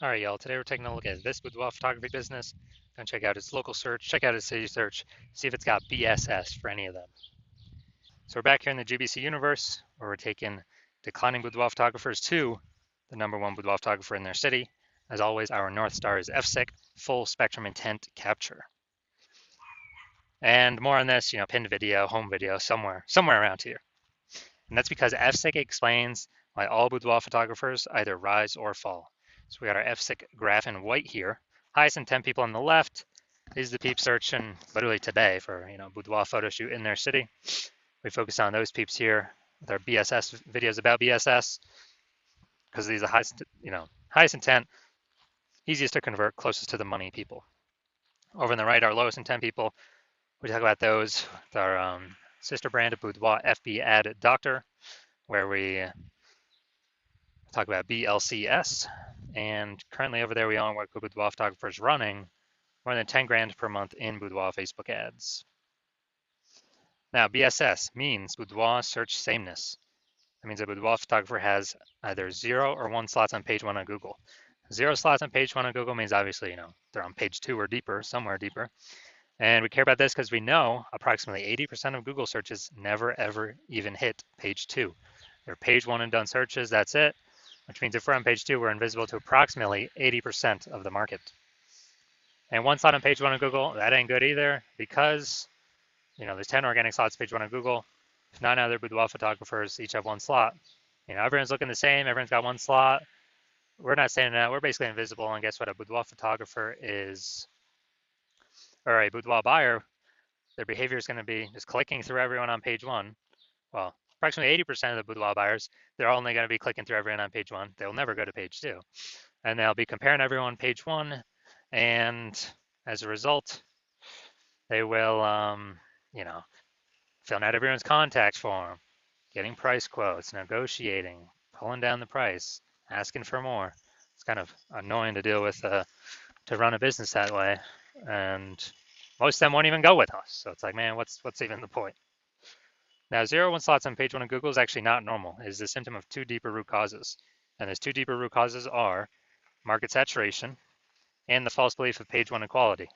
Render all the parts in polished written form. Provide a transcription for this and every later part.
All right, y'all. Today we're taking a look at this boudoir photography business. Gonna check out its local search, check out its city search, see if it's got BSS for any of them. So we're back here in the GBC universe where we're taking declining boudoir photographers to the #1 boudoir photographer in their city. As always, our North Star is FSIC, full spectrum intent capture. And more on this, pinned video, home video, somewhere around here. And that's because FSIC explains why all boudoir photographers either rise or fall. So we got our FSIC graph in white here. Highest intent people on the left. These are the peeps searching literally today for boudoir photo shoot in their city. We focus on those peeps here with our BSS videos about BSS because these are highest intent, easiest to convert, closest to the money people. Over on the right, our lowest intent people. We talk about those with our sister brand of Boudoir FB Ad Doctor, where we talk about BLCS. And currently over there, we only work with boudoir photographers running more than 10 grand per month in boudoir Facebook ads. Now, BSS means boudoir search sameness. That means a boudoir photographer has either 0 or 1 slots on page 1 on Google. 0 slots on page 1 on Google means obviously, they're on page 2 or deeper, somewhere deeper. And we care about this because we know approximately 80% of Google searches never ever even hit page 2. They're page 1 and done searches, that's it. Which means if we're on page 2, we're invisible to approximately 80% of the market. And 1 slot on page 1 of Google, that ain't good either because, there's 10 organic slots page 1 of Google. If 9 other boudoir photographers each have 1 slot, everyone's looking the same, everyone's got 1 slot. We're not saying that, we're basically invisible, and guess what? A boudoir photographer is, or a boudoir buyer, their behavior is going to be just clicking through everyone on page 1. Well, approximately 80% of the boudoir buyers, they're only going to be clicking through everyone on page 1. They'll never go to page 2. And they'll be comparing everyone on page 1. And as a result, they will, filling out everyone's contact form, getting price quotes, negotiating, pulling down the price, asking for more. It's kind of annoying to deal with, to run a business that way. And most of them won't even go with us. So it's like, man, what's even the point? Now, 0 1 slots on page 1 of Google is actually not normal. It is a symptom of 2 deeper root causes. And those 2 deeper root causes are market saturation and the false belief of page 1 equality.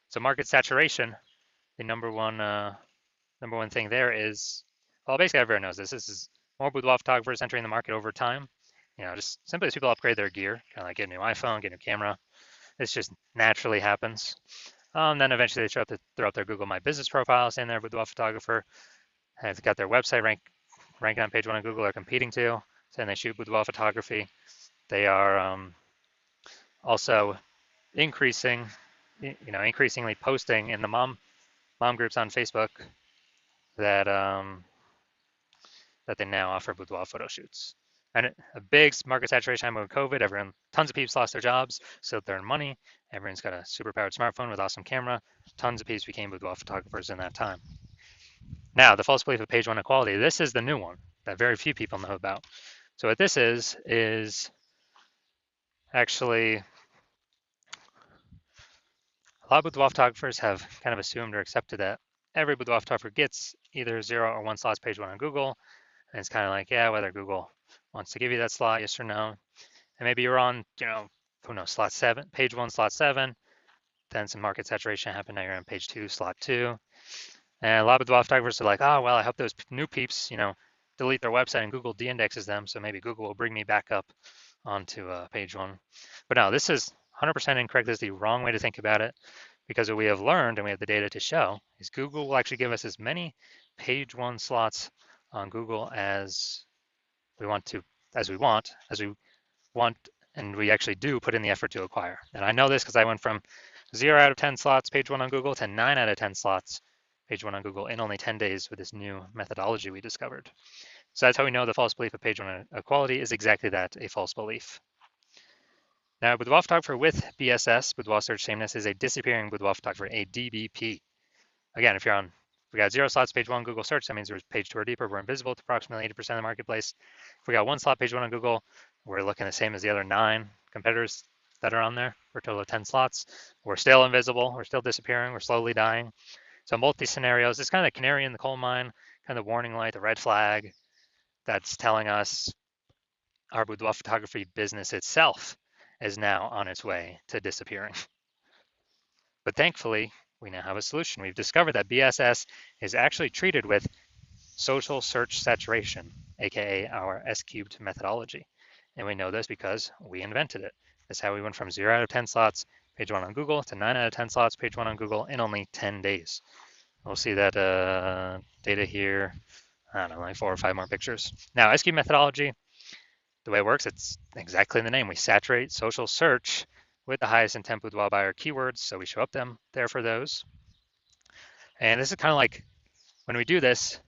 So market saturation, the number one thing there is, well, basically everyone knows this. This is more boudoir photographers entering the market over time. Just simply as people upgrade their gear, kind of like get a new iPhone, get a new camera. This just naturally happens. Then eventually they throw up their Google My Business profile, saying they're a boudoir photographer. They've got their website ranking on page 1 of Google, they're competing to, saying they shoot boudoir photography. They are also increasingly posting in the mom groups on Facebook that that they now offer boudoir photo shoots. And a big market saturation time with COVID, tons of peeps lost their jobs, so they earn money. Everyone's got a super powered smartphone with awesome camera. Tons of peeps became boudoir photographers in that time. Now, the false belief of page 1 equality. This is the new one that very few people know about. So what this is actually a lot of boudoir photographers have kind of assumed or accepted that every boudoir photographer gets either 0 or 1 slots page 1 on Google. And it's kind of like, yeah, whether Google wants to give you that slot, yes or no. And maybe you're on, who knows, slot 7, page 1, slot 7. Then some market saturation happened. Now you're on page 2, slot 2. And a lot of boudoir photographers are like, oh, well, I hope those new peeps, delete their website and Google de-indexes them. So maybe Google will bring me back up onto page 1. But no, this is 100% incorrect. This is the wrong way to think about it, because what we have learned, and we have the data to show, is Google will actually give us as many page 1 slots on Google as we want, and we actually do put in the effort to acquire. And I know this because I went from 0 out of 10 slots page 1 on Google to 9 out of 10 slots page 1 on Google in only 10 days with this new methodology we discovered. So that's how we know the false belief of page 1 equality is exactly that, a false belief. Now, boudoir photographer with BSS, boudoir search sameness, is a disappearing boudoir photographer, a DBP. Again, if we got 0 slots page 1 Google search, that means we're page 2 or deeper, we're invisible to approximately 80% of the marketplace. If we got 1 slot page 1 on Google, we're looking the same as the other 9 competitors that are on there for a total of 10 slots. We're still invisible, we're still disappearing, we're slowly dying. So in both these scenarios, it's kind of the canary in the coal mine, kind of the warning light, the red flag that's telling us our boudoir photography business itself is now on its way to disappearing. But thankfully, we now have a solution. We've discovered that BSS is actually treated with social search saturation, aka our S-cubed methodology. And we know this because we invented it. That's how we went from 0 out of 10 slots, page 1 on Google, to 9 out of 10 slots, page 1 on Google in only 10 days. We'll see that data here, I don't know, like 4 or 5 more pictures. Now, S-cubed methodology, the way it works, it's exactly in the name. We saturate social search with the highest intent boudoir buyer keywords, so we show up them there for those. And this is kind of like, when we do this,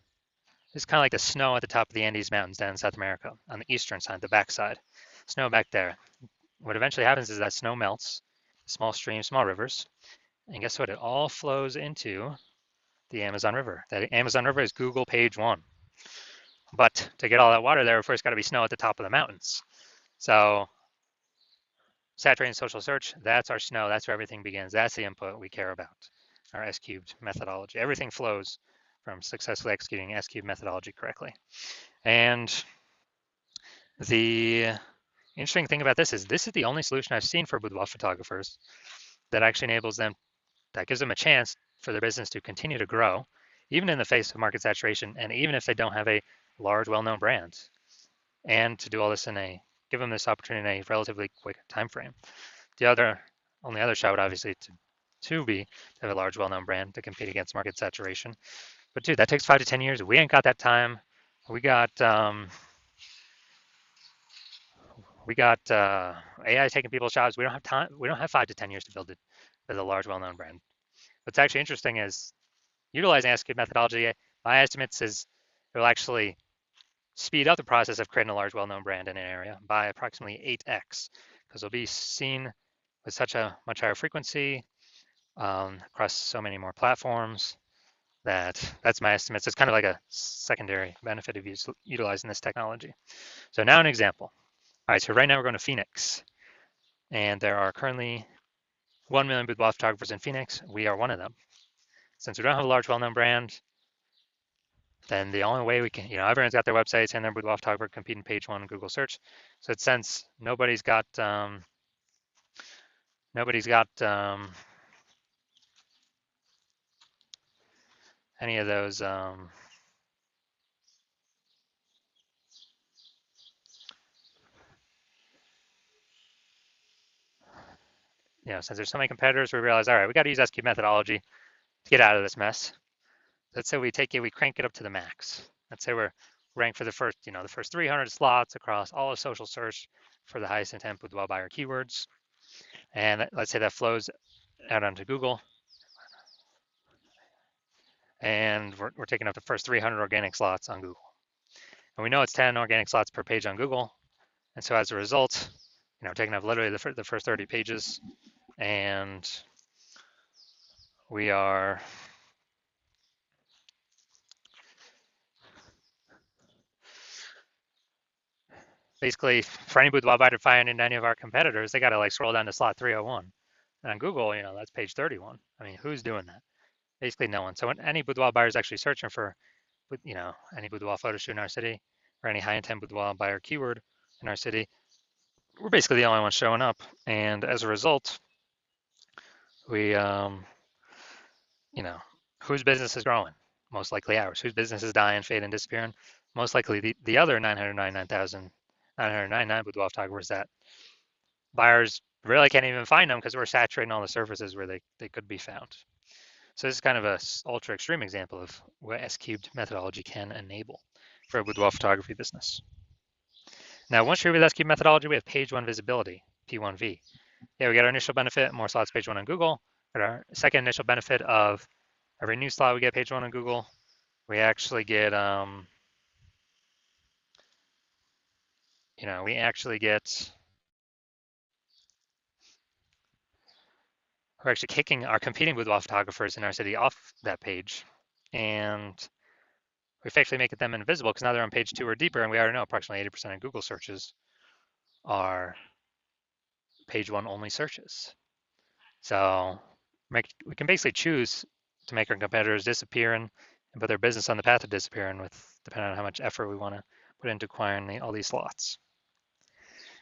it's kind of like the snow at the top of the Andes Mountains down in South America on the eastern side, the backside. Snow back there. What eventually happens is that snow melts, small streams, small rivers, and guess what? It all flows into the Amazon River. That Amazon River is Google page 1. But to get all that water there, first got to be snow at the top of the mountains. So saturating social search, that's our snow. That's where everything begins. That's the input we care about, our S-cubed methodology. Everything flows from successfully executing S-cubed methodology correctly. And the interesting thing about this is the only solution I've seen for boudoir photographers that actually enables them, that gives them a chance for their business to continue to grow, even in the face of market saturation, and even if they don't have a large, well-known brand, and to do all this give them this opportunity in a relatively quick time frame. The only other shot would obviously to have a large, well-known brand to compete against market saturation. But dude, that takes 5 to 10 years. We ain't got that time. We got AI taking people's jobs. We don't have time. We don't have 5 to 10 years to build a large, well-known brand. What's actually interesting is utilizing S-cubed methodology. My estimates is it will actually speed up the process of creating a large, well-known brand in an area by approximately 8x, because it'll be seen with such a much higher frequency across so many more platforms. That's my estimates. It's kind of like a secondary benefit of utilizing this technology. So now an example. All right, so right now we're going to Phoenix, and there are currently 1 million boudoir photographers in Phoenix. We are one of them. Since we don't have a large, well-known brand, then the only way we can, everyone's got their websites and their boudoir photographer competing page 1 in Google search. So since nobody's got any of those since there's so many competitors, we realize, all right, we got to use S-cubed methodology to get out of this mess. Let's say we crank it up to the max. Let's say we're ranked for the first 300 slots across all of social search for the highest intent boudoir buyer keywords. And let's say that flows out onto Google. And we're taking up the first 300 organic slots on Google. And we know it's 10 organic slots per page on Google. And so as a result, we're taking up literally the first 30 pages, and we are basically, for any boudoir buyer to find in any of our competitors, they got to scroll down to slot 301. And on Google, that's page 31. I mean, who's doing that? Basically no one. So when any boudoir buyer is actually searching for, any boudoir photo shoot in our city or any high intent boudoir buyer keyword in our city, we're basically the only ones showing up. And as a result, we, whose business is growing? Most likely ours. Whose business is dying, fading, disappearing? Most likely the other 999,999 boudoir photographers that buyers really can't even find them because we're saturating all the surfaces where they could be found. So this is kind of a ultra extreme example of what S-cubed methodology can enable for a boudoir photography business. Now, once you're with S-cubed methodology, we have page 1 visibility, P1V. Yeah, we get our initial benefit, more slots page 1 on Google. But our second initial benefit of every new slot we get page 1 on Google, we actually get, we're actually kicking our competing boudoir photographers in our city off that page, and we effectively make them invisible because now they're on page 2 or deeper, and we already know approximately 80% of Google searches are page 1 only searches. So we can basically choose to make our competitors disappear and put their business on the path of disappearing, depending on how much effort we want to put into acquiring all these slots.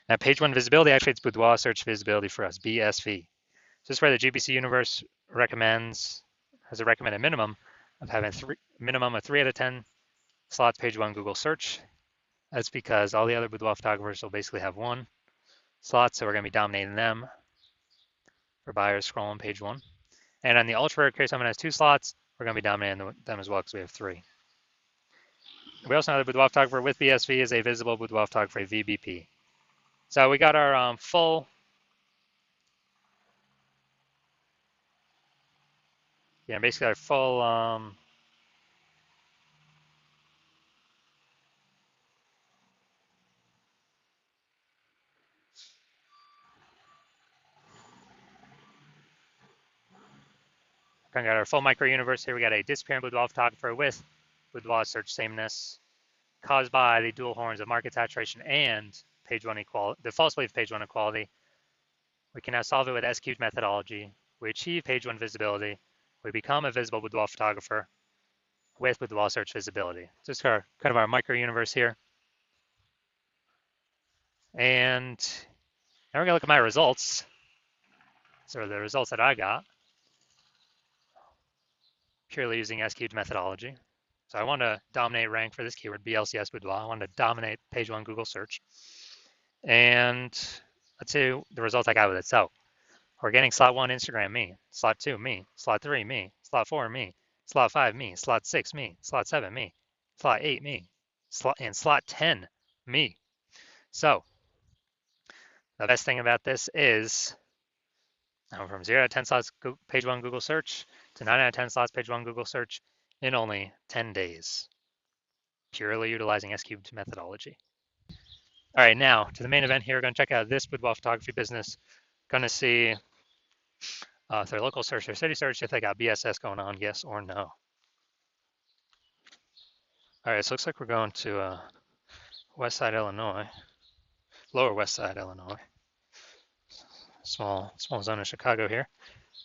Now, page one visibility activates Boudoir search visibility for us, BSV. This is where the GBC universe has a recommended minimum of having minimum of 3 out of 10 slots page one Google search. That's because all the other boudoir photographers will basically have 1 slot, so we're going to be dominating them for buyers scrolling page 1. And on the ultra rare case, someone has 2 slots, we're going to be dominating them as well because we have 3. We also know the boudoir photographer with BSV is a visible boudoir photographer, VBP. So we got our full, basically our full kind of got our full micro universe here. We got a disappearing boudoir photographer with boudoir search sameness caused by the dual horns of market saturation and page one equality, the false belief page one equality. We can now solve it with S-cubed methodology. We achieve page one visibility. We become a visible boudoir photographer with boudoir search visibility. Just kind of our micro universe here. And now we're gonna look at my results. So the results that I got, purely using S-cubed methodology. So I want to dominate rank for this keyword, BLCS boudoir. I want to dominate page one Google search. And let's see the results I got with it. So we're getting slot 1, Instagram, me. Slot 2, me. Slot 3, me. Slot 4, me. Slot 5, me. Slot 6, me. Slot 7, me. Slot 8, me. And slot 10, me. So the best thing about this is from 0 to 10 slots page 1 Google search to 9 out of 10 slots page 1 Google search in only 10 days, purely utilizing S-cubed methodology. All right, now to the main event here. We're going to check out this boudoir photography business. Going to see if their local search or city search, if they got BSS going on, yes or no. All right, so it looks like we're going to West Side, Illinois, Lower West Side, Illinois. Small zone of Chicago here.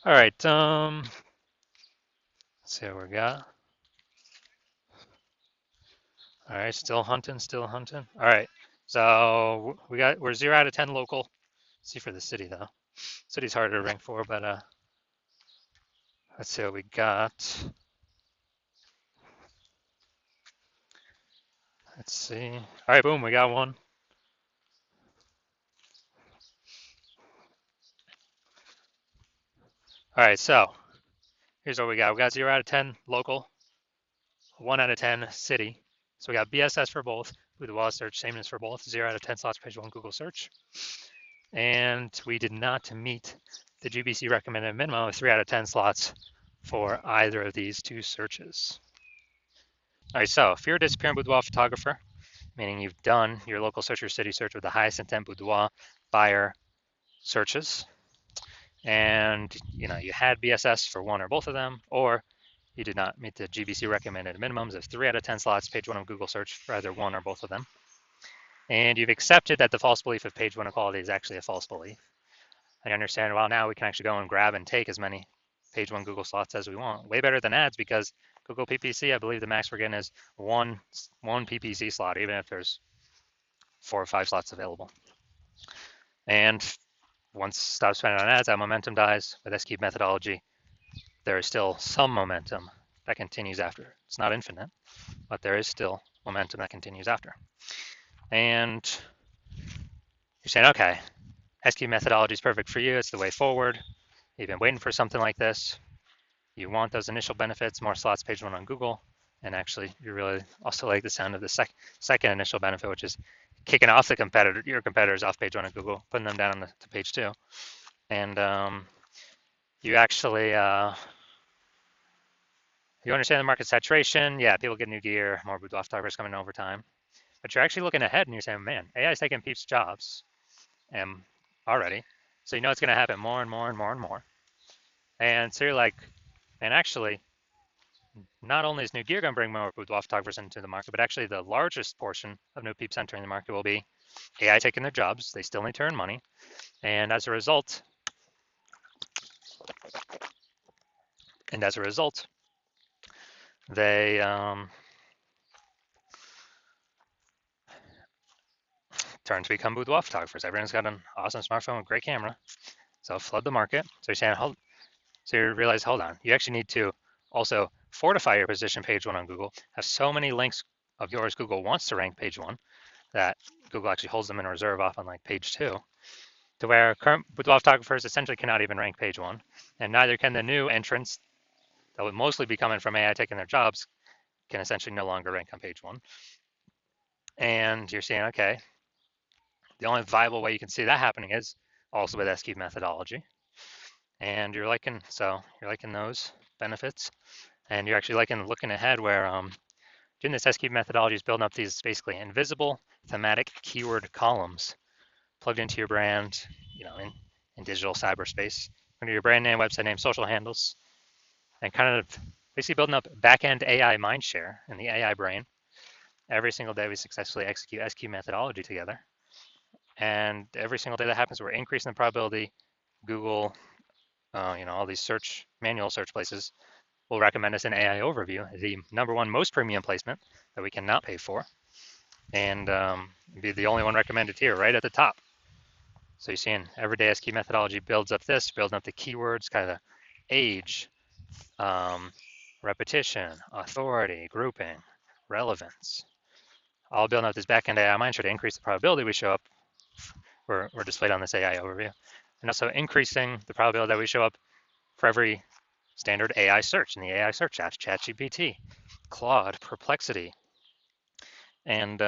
All right, let's see what we got. All right, still hunting. All right, so we're 0 out of 10 local. Let's see for the city though. City's harder to rank for, but let's see what we got. Let's see. All right, boom, we got one. All right, so here's what we got. We got 0 out of 10 local, 1 out of 10 city. So we got BSS for both, boudoir search, sameness for both, 0 out of 10 slots page 1 Google search. And we did not meet the GBC recommended minimum of 3 out of 10 slots for either of these 2 searches. All right, so if you're a disappearing boudoir photographer, meaning you've done your local search or city search with the highest intent boudoir buyer searches, and you had BSS for one or both of them, or you did not meet the GBC recommended minimums of 3 out of 10 slots page 1 of Google search for either one or both of them, and you've accepted that the false belief of page 1 equality is actually a false belief. I understand, well, now we can actually go and grab and take as many page 1 Google slots as we want. Way better than ads, because Google PPC, I believe the max we're getting is one PPC slot, even if there's 4 or 5 slots available. And once stop spending on ads, that momentum dies. With S-cubed methodology, there is still some momentum that continues after. It's not infinite, but there is still momentum that continues after. And you're saying, okay, S-cubed methodology is perfect for you. It's the way forward. You've been waiting for something like this. You want those initial benefits, more slots page 1 on Google. And actually, you really also like the sound of the second initial benefit, which is kicking off your competitors off page 1 on Google, putting them down to page 2. And you actually, you understand the market saturation. Yeah, people get new gear, more boudoir photographers coming over time. But you're actually looking ahead and you're saying, man, AI is taking people's jobs already. So you know it's going to happen more and more and more and more. And so you're like, and actually, not only is new gear going to bring more boudoir photographers into the market, but actually the largest portion of new peeps entering the market will be AI taking their jobs. They still need to earn money. And as a result, they turn to become boudoir photographers. Everyone's got an awesome smartphone with great camera, so flood the market. So you're saying, so you realize, hold on, you actually need to also fortify your position page one on Google. Have so many links of yours Google wants to rank page one that Google actually holds them in reserve off on like page two, to where current boudoir photographers essentially cannot even rank page one, and neither can the new entrants that would mostly be coming from AI taking their jobs, can essentially no longer rank on page one. And you're saying, okay, the only viable way you can see that happening is also with SQ methodology. And you're liking those benefits, and you're actually liking looking ahead where doing this SQ methodology is building up these basically invisible thematic keyword columns plugged into your brand, in digital cyberspace, under your brand name, website name, social handles, and kind of basically building up back-end AI mindshare in the AI brain. Every single day we successfully execute SQ methodology together. And every single day that happens, we're increasing the probability Google, all these manual search places will recommend us an AI overview, the number one most premium placement that we cannot pay for, and be the only one recommended here, right at the top. So you're seeing everyday SQ methodology builds up building up the keywords, kind of age, repetition, authority, grouping, relevance, all building up this backend AI mindshare to increase the probability we show up. We're displayed on this AI overview, and also increasing the probability that we show up for every standard AI search in the AI search apps, ChatGPT, Claude, Perplexity, and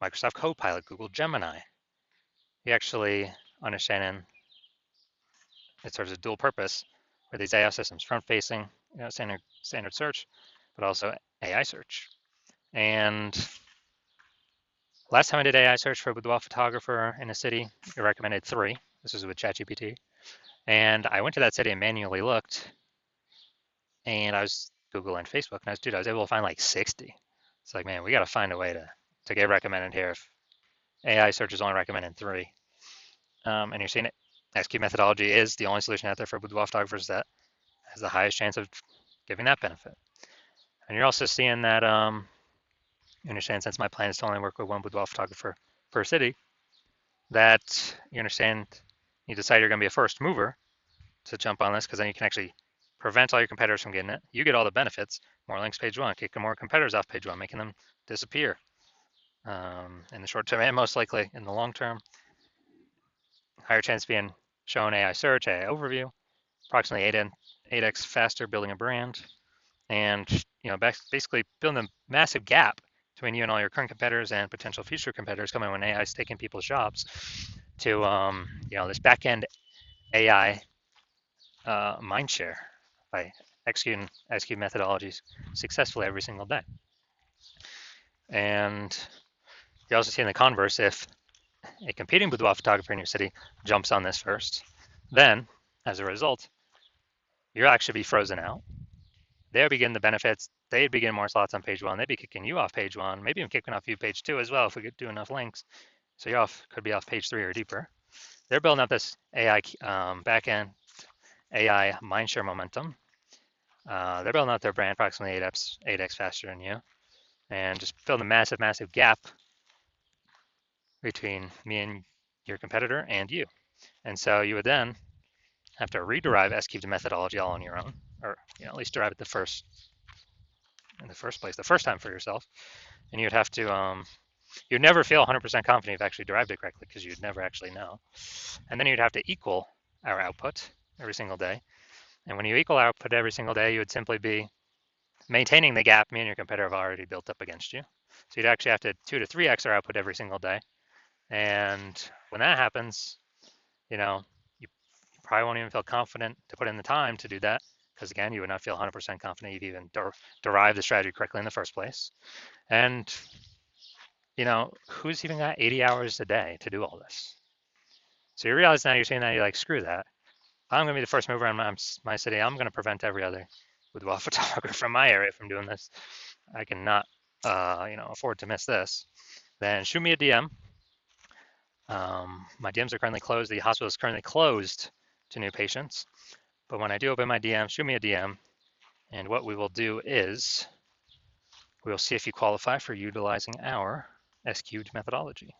Microsoft Copilot, Google Gemini. You actually understanding it serves a dual purpose for these AI systems, front-facing, standard search, but also AI search. And last time I did AI search for a boudoir photographer in a city, it recommended 3. This was with ChatGPT. And I went to that city and manually looked, and I was Google and Facebook, and I was able to find like 60. It's like, man, we got to find a way to get recommended here if AI search is only recommended 3. And you're seeing it. SQ methodology is the only solution out there for boudoir photographers that has the highest chance of giving that benefit. And you're also seeing that, you understand, since my plan is to only work with one boudoir photographer per city, that you decide you're going to be a first mover to jump on this, because then you can actually prevent all your competitors from getting it. You get all the benefits, more links page one, kicking more competitors off page one, making them disappear in the short term, and most likely in the long term. Higher chance of being shown AI search, AI overview, approximately 8x faster building a brand, and basically building a massive gap between you and all your current competitors and potential future competitors coming when AI is taking people's jobs to this back-end AI mindshare by executing SQ methodologies successfully every single day. And you also see in the converse, if a competing boudoir photographer in your city jumps on this first, then as a result, you'll actually be frozen out. They'll begin the benefits. They'd begin more slots on page one. They'd be kicking you off page one, maybe even kicking off you page two as well if we do enough links. So you could be off page 3 or deeper. They're building up this AI backend AI mindshare momentum. They're building out their brand approximately 8x faster than you, and just building a massive, massive gap between me and your competitor and you. And so you would then have to rederive S-cubed methodology all on your own, or at least derive it in the first place, the first time for yourself. And you'd have to, you'd never feel 100% confident you've actually derived it correctly, because you'd never actually know. And then you'd have to equal our output every single day. And when you equal output every single day, you would simply be maintaining the gap me and your competitor have already built up against you. So you'd actually have to 2 to 3x our output every single day. And when that happens, you probably won't even feel confident to put in the time to do that, because again, you would not feel 100% confident you've even derived the strategy correctly in the first place. And who's even got 80 hours a day to do all this? So you realize now, you're saying that, you're like, screw that. I'm going to be the first mover in my city. I'm going to prevent every other boudoir photographer from my area from doing this. I cannot, afford to miss this. Then shoot me a DM. My DMs are currently closed. The hospital is currently closed to new patients. But when I do open my DM, shoot me a DM. And what we will do is we will see if you qualify for utilizing our S cubed methodology.